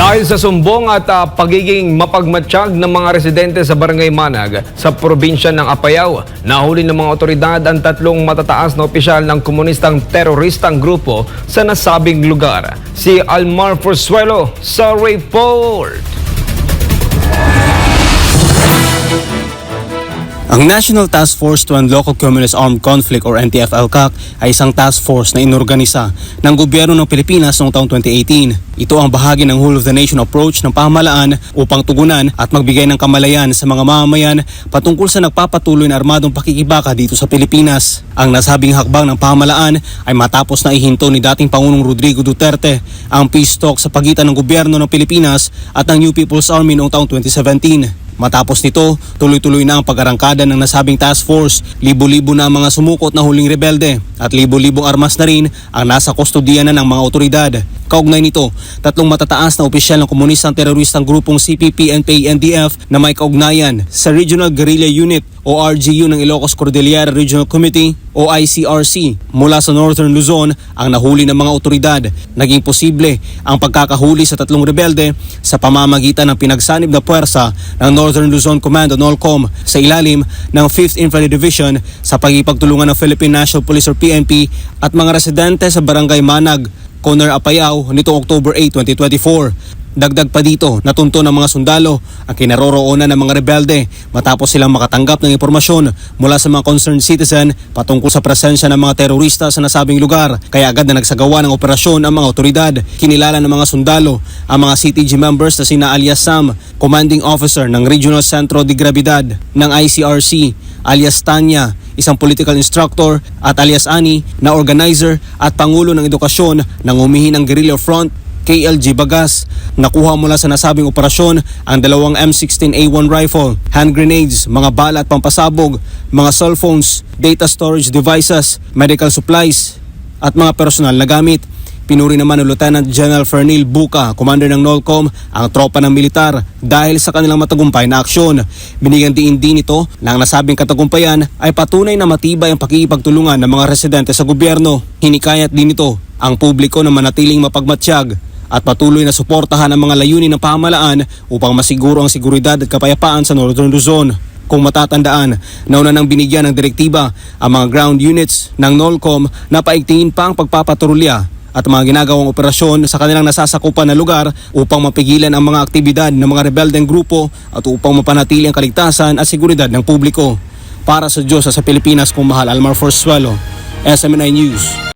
Dahil sa sumbong at pagiging mapagmatsyag ng mga residente sa Barangay Manag sa probinsya ng Apayao, nahuli ng mga otoridad ang tatlong matataas na opisyal ng komunistang teroristang grupo sa nasabing lugar. Si Almar Forzuelo sa report. Ang National Task Force to End Local Communist Armed Conflict or NTF-ELCAC ay isang task force na inorganisa ng gobyerno ng Pilipinas noong taong 2018. Ito ang bahagi ng whole of the nation approach ng pamahalaan upang tugunan at magbigay ng kamalayan sa mga mamamayan patungkol sa nagpapatuloy na armadong pakikibaka dito sa Pilipinas. Ang nasabing hakbang ng pamahalaan ay matapos na ihinto ni dating Pangulong Rodrigo Duterte ang peace talk sa pagitan ng gobyerno ng Pilipinas at ng New People's Army noong taong 2017. Matapos nito, tuloy-tuloy na ang pag-arangkada ng nasabing task force. Libo-libo na ang mga sumukot na huling rebelde at libo-libong armas na rin ang nasa kustodiya na ng mga otoridad. Kaugnay nito, tatlong matataas na opisyal ng komunistang teroristang grupong CPP-NPA-NDF na may kaugnayan sa Regional Guerrilla Unit o RGU ng Ilocos Cordillera Regional Committee o ICRC mula sa Northern Luzon ang nahuli ng mga otoridad. Naging posible ang pagkakahuli sa tatlong rebelde sa pamamagitan ng pinagsanib na puwersa ng Northern Luzon Command o NOLCOM sa ilalim ng 5th Infantry Division sa pagipagtulungan ng Philippine National Police or PNP at mga residente sa Barangay Manag, Conar, Apayao nitong October 8, 2024. Dagdag pa dito, natunto ng mga sundalo ang kinaroroonan ng mga rebelde matapos silang makatanggap ng impormasyon mula sa mga concerned citizen patungkol sa presensya ng mga terorista sa nasabing lugar. Kaya agad na nagsagawa ng operasyon ang mga otoridad. Kinilala ng mga sundalo ang mga CTG members na sina alias Sam, Commanding Officer ng Regional Centro de Gravidad ng ICRC, alias Tanya, isang political instructor, at alias Ani na organizer at pangulo ng edukasyon ng humihinang guerrilla front KLG Bagas. Nakuha mula sa nasabing operasyon ang dalawang M16A1 rifle, hand grenades, mga bala at pampasabog, mga cellphones, data storage devices, medical supplies at mga personal na gamit. Pinuri naman ni Lieutenant General Fernil Buca, commander ng NOLCOM, ang tropa ng militar dahil sa kanilang matagumpay na aksyon. Binigyan din nito na ang nasabing katagumpayan ay patunay na matibay ang pakikipagtulungan ng mga residente sa gobyerno. Hinikayat din ito ang publiko na manatiling mapagmatsyag at patuloy na suportahan ang mga layunin ng pamahalaan upang masiguro ang seguridad at kapayapaan sa Northern Luzon. Kung matatandaan, nauna nang binigyan ng direktiba ang mga ground units ng NOLCOM na paigtingin pa ang pagpapatrolya at mga ginagawang operasyon sa kanilang nasasakupan na lugar upang mapigilan ang mga aktibidad ng mga rebeldeng grupo at upang mapanatili ang kaligtasan at seguridad ng publiko. Para sa Diyos at sa Pilipinas kung mahal, Almar Forzuelo, SMNI News.